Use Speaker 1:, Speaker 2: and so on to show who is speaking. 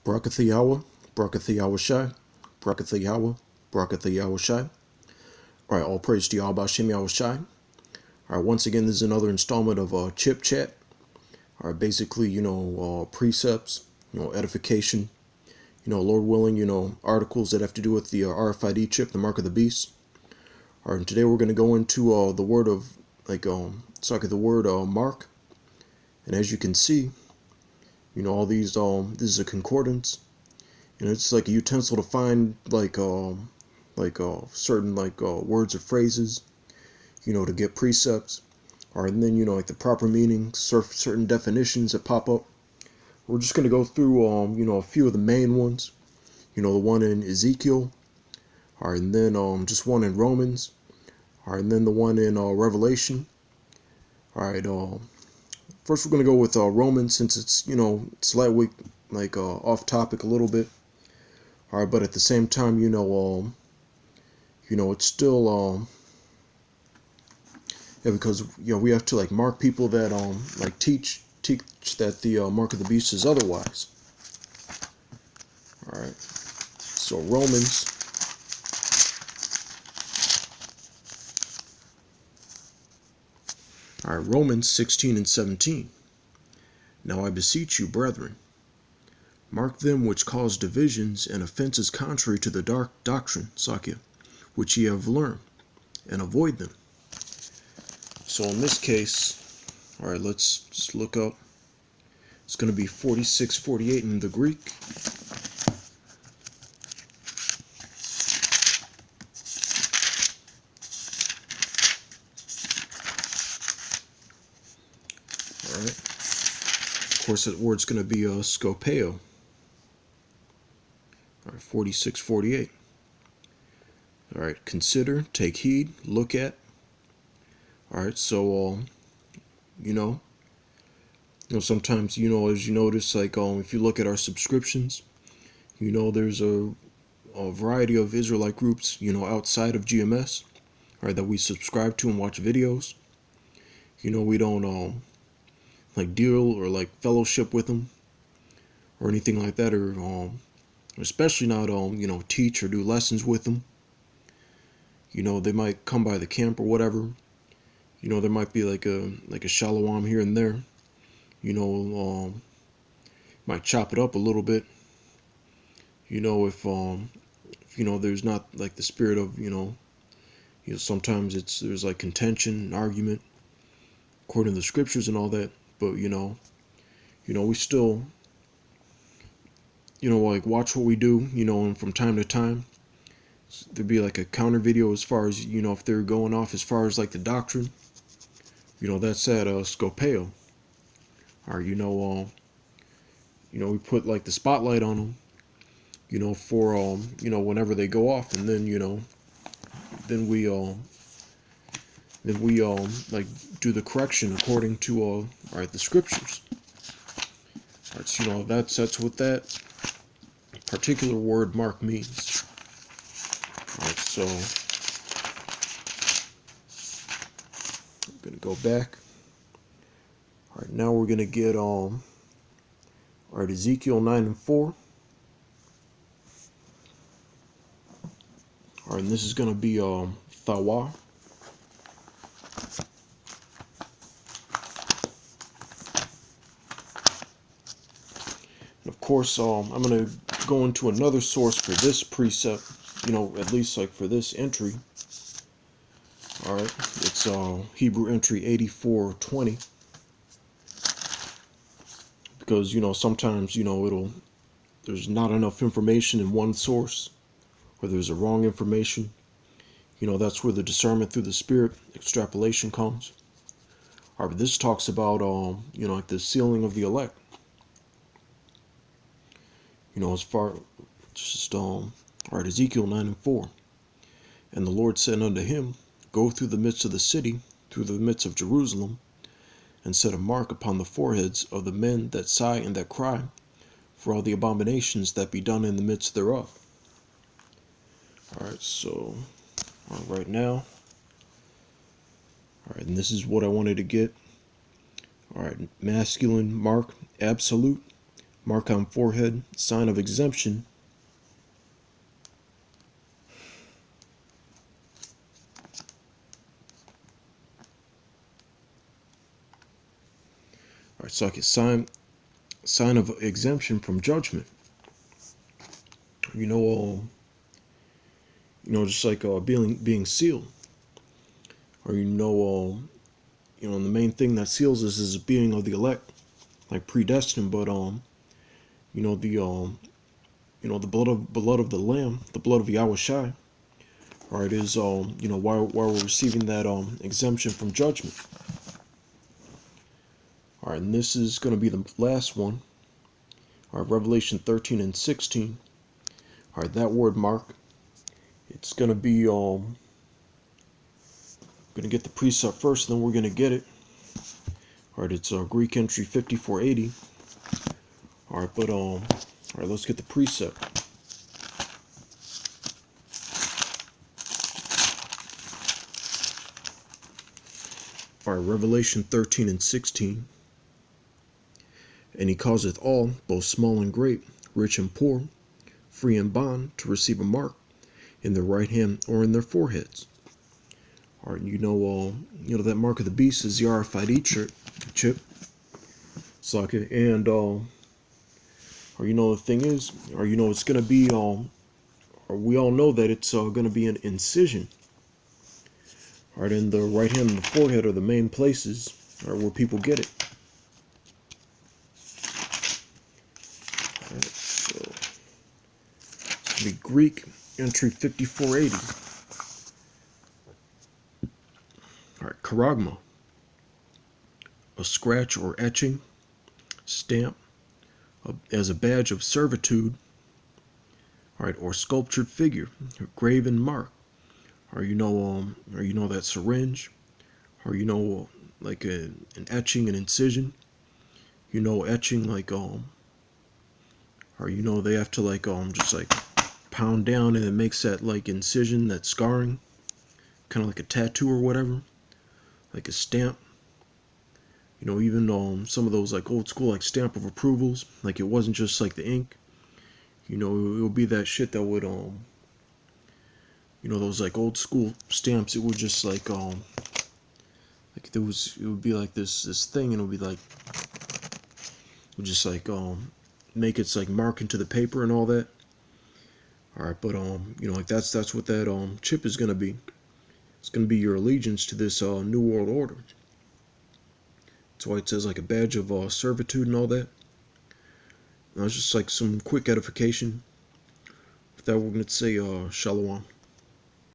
Speaker 1: Thawah, Thawah Shai, Thawah, Thawah Shai. Alright, all praise to Yahweh Shem Yahweh Shai. Alright, once again, this is another installment of Chip Chat. Alright, basically, precepts, edification, Lord willing, articles that have to do with the RFID chip, the mark of the beast. Alright, and today we're going to go into the word of, the word mark. And as you can see, all these, this is a concordance. It's like a utensil to find certain words or phrases, to get precepts, or and then like the proper meanings, certain definitions that pop up. We're just gonna go through a few of the main ones, the one in Ezekiel, all right, and then just one in Romans, all right, and then the one in Revelation. All right, first we're gonna go with Romans, since it's slightly off topic a little bit. All right, but at the same time, it's still because we have to mark people that teach that the mark of the beast is otherwise. All right, so Romans. All right, Romans 16 and 17. Now I beseech you, brethren, mark them which cause divisions and offenses contrary to the dark doctrine, Sakya, which ye have learned, and avoid them. So in this case, all right, let's just look up. It's going to be 46:48 in the Greek. All right. Of course, that word's going to be Skopeo. All right, 46:48. All right, consider, take heed, look at. All right, so sometimes as you notice, if you look at our subscriptions, there's a variety of Israelite groups outside of GMS, all right, that we subscribe to and watch videos. We don't deal or fellowship with them or anything like that, or especially not teach or do lessons with them. They might come by the camp or whatever. There might be like a shalom here and there. Might chop it up a little bit. If there's not the spirit of sometimes there's contention and argument according to the scriptures and all that. But we still watch what we do. And from time to time there'd be a counter video as far as if they're going off as far as the doctrine. That's at Skopeo. Or we put the spotlight on them, for whenever they go off, and then then we do the correction according to all right, the scriptures. All right, so that's what that particular word mark means. All right, so I'm gonna go back. All right, now we're gonna get all right, Ezekiel 9 and 4. All right, and this is gonna be Thawah. And of course, I'm gonna go into another source for this precept. At least for this entry. All right, it's Hebrew entry 84:20. Because sometimes there's not enough information in one source, or there's a wrong information. That's where the discernment through the spirit extrapolation comes. All right, but this talks about the sealing of the elect. As far just all right, Ezekiel 9 and 4. And the Lord said unto him, go through the midst of the city, through the midst of Jerusalem, and set a mark upon the foreheads of the men that sigh and that cry, for all the abominations that be done in the midst thereof. All right, so right now, all right, and this is what I wanted to get. All right, masculine mark, absolute, Mark on forehead, sign of exemption. Alright, so like a sign of exemption from judgment. Just like being sealed. Or the main thing that seals us is being of the elect, like predestined. But the blood of the Lamb, the blood of Yahushua. All right, is why we're receiving that exemption from judgment. All right, and this is going to be the last one. All right, Revelation 13 and 16. All right, that word mark. It's going to be going to get the precept first, and then we're going to get it. All right, it's Greek entry 5480. All right, but all right, let's get the precept. All right, Revelation 13 and 16. And he causeth all, both small and great, rich and poor, free and bond, to receive a mark in their right hand or in their foreheads. All right, that mark of the beast is the RFID chip. Socket, and the thing is, it's gonna be we all know that it's gonna be an incision. All right, in the right hand and the forehead are the main places, all right, where people get it. All right, so it's gonna be Greek entry 5480. All right, Charagma, a scratch or etching, stamp, as a badge of servitude. All right, or sculptured figure, or graven mark, or that syringe, or like an etching, an incision. Etching like or they have to like just like pound down, and it makes that like incision, that scarring, kind of like a tattoo or whatever, like a stamp. Even some of those like old school like stamp of approvals, like it wasn't just like the ink. It would be that shit that would those like old school stamps. It would just like it would be like this thing, and it would be like, it would just like make its like mark into the paper and all that. All right, but like that's what that chip is gonna be. It's gonna be your allegiance to this new world order. That's why it says like a badge of servitude and all that. It's just like some quick edification. With that, we're gonna say shalom.